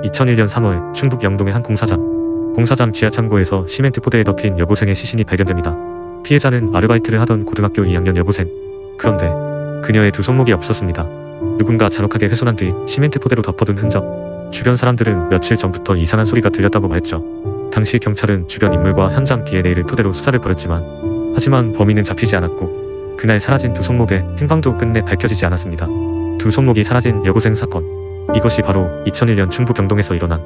2001년 3월 충북 영동의 한 공사장 지하 창고에서 시멘트 포대에 덮인 여고생의 시신이 발견됩니다. 피해자는 아르바이트를 하던 고등학교 2학년 여고생. 그런데 그녀의 두 손목이 없었습니다. 누군가 잔혹하게 훼손한 뒤 시멘트 포대로 덮어둔 흔적. 주변 사람들은 며칠 전부터 이상한 소리가 들렸다고 말했죠. 당시 경찰은 주변 인물과 현장 DNA를 토대로 수사를 벌였지만 하지만 범인은 잡히지 않았고 그날 사라진 두 손목의 행방도 끝내 밝혀지지 않았습니다. 두 손목이 사라진 여고생 사건. 이것이 바로 2001년 충북 영동에서 일어난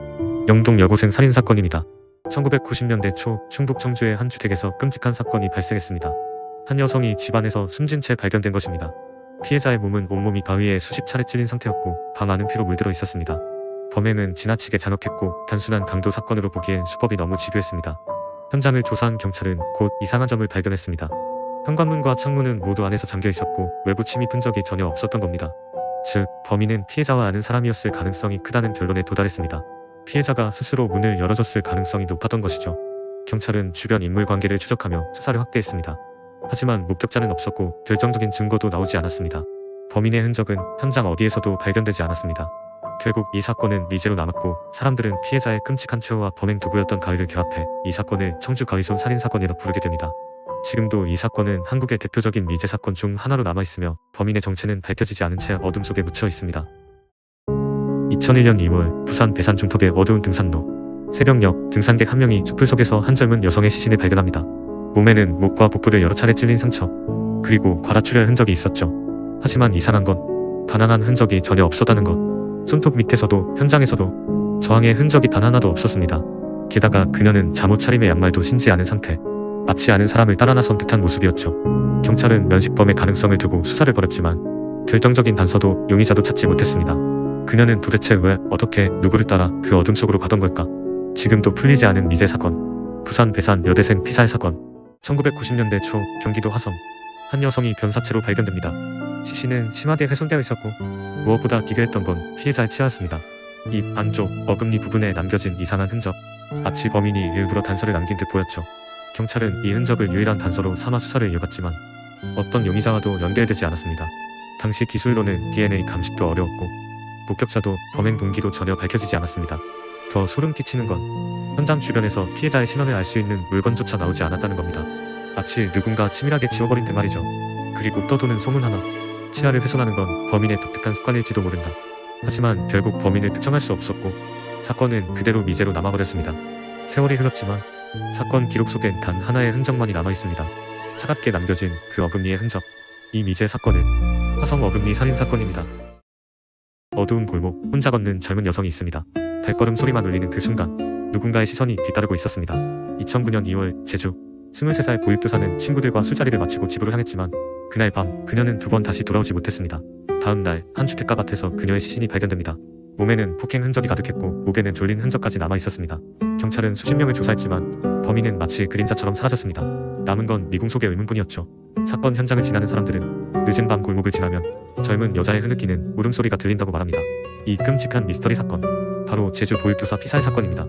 영동 여고생 살인사건입니다. 1990년대 초 충북 청주의 한 주택에서 끔찍한 사건이 발생했습니다. 한 여성이 집안에서 숨진 채 발견된 것입니다. 피해자의 몸은 온몸이 바위에 수십 차례 찔린 상태였고 방 안은 피로 물들어 있었습니다. 범행은 지나치게 잔혹했고 단순한 강도 사건으로 보기엔 수법이 너무 집요했습니다. 현장을 조사한 경찰은 곧 이상한 점을 발견했습니다. 현관문과 창문은 모두 안에서 잠겨 있었고 외부 침입 흔적이 전혀 없었던 겁니다. 즉, 범인은 피해자와 아는 사람이었을 가능성이 크다는 결론에 도달했습니다. 피해자가 스스로 문을 열어줬을 가능성이 높았던 것이죠. 경찰은 주변 인물관계를 추적하며 수사를 확대했습니다. 하지만 목격자는 없었고 결정적인 증거도 나오지 않았습니다. 범인의 흔적은 현장 어디에서도 발견되지 않았습니다. 결국 이 사건은 미제로 남았고 사람들은 피해자의 끔찍한 최후와 범행 도구였던 가위를 결합해 이 사건을 청주 가위손 살인사건이라 부르게 됩니다. 지금도 이 사건은 한국의 대표적인 미제 사건 중 하나로 남아있으며 범인의 정체는 밝혀지지 않은 채 어둠 속에 묻혀 있습니다. 2001년 2월 부산 배산 중턱의 어두운 등산로. 새벽녘 등산객 한 명이 숲을 속에서 한 젊은 여성의 시신을 발견합니다. 몸에는 목과 복부를 여러 차례 찔린 상처, 그리고 과다출혈 흔적이 있었죠. 하지만 이상한 건 반항한 흔적이 전혀 없었다는 것. 손톱 밑에서도 현장에서도 저항의 흔적이 단 하나도 없었습니다. 게다가 그녀는 잠옷 차림의 양말도 신지 않은 상태. 마치 아는 사람을 따라 나선 듯한 모습이었죠. 경찰은 면식범의 가능성을 두고 수사를 벌였지만 결정적인 단서도 용의자도 찾지 못했습니다. 그녀는 도대체 왜, 어떻게, 누구를 따라 그 어둠 속으로 가던 걸까? 지금도 풀리지 않은 미제 사건. 부산 배산 여대생 피살 사건. 1990년대 초 경기도 화성. 한 여성이 변사체로 발견됩니다. 시신은 심하게 훼손되어 있었고 무엇보다 기괴했던 건 피해자의 치아였습니다. 입 안쪽 어금니 부분에 남겨진 이상한 흔적. 마치 범인이 일부러 단서를 남긴 듯 보였죠. 경찰은 이 흔적을 유일한 단서로 삼아 수사를 이어갔지만 어떤 용의자와도 연결되지 않았습니다. 당시 기술로는 DNA 감식도 어려웠고 목격자도 범행 동기도 전혀 밝혀지지 않았습니다. 더 소름 끼치는 건 현장 주변에서 피해자의 신원을 알 수 있는 물건조차 나오지 않았다는 겁니다. 마치 누군가 치밀하게 지워버린 듯 말이죠. 그리고 떠도는 소문 하나. 치아를 훼손하는 건 범인의 독특한 습관일지도 모른다. 하지만 결국 범인을 특정할 수 없었고 사건은 그대로 미제로 남아버렸습니다. 세월이 흘렀지만 사건 기록 속엔 단 하나의 흔적만이 남아있습니다. 차갑게 남겨진 그 어금니의 흔적. 이 미제 사건은 화성 어금니 살인사건입니다. 어두운 골목, 혼자 걷는 젊은 여성이 있습니다. 발걸음 소리만 울리는 그 순간 누군가의 시선이 뒤따르고 있었습니다. 2009년 2월 제주. 23살 보육교사는 친구들과 술자리를 마치고 집으로 향했지만 그날 밤 그녀는 두 번 다시 돌아오지 못했습니다. 다음 날 한 주택가 밭에서 그녀의 시신이 발견됩니다. 몸에는 폭행 흔적이 가득했고 목에는 졸린 흔적까지 남아있었습니다. 경찰은 수십 명을 조사했지만 범인은 마치 그림자처럼 사라졌습니다. 남은 건 미궁 속의 의문뿐이었죠. 사건 현장을 지나는 사람들은 늦은 밤 골목을 지나면 젊은 여자의 흐느끼는 울음소리가 들린다고 말합니다. 이 끔찍한 미스터리 사건, 바로 제주 보육교사 피살 사건입니다.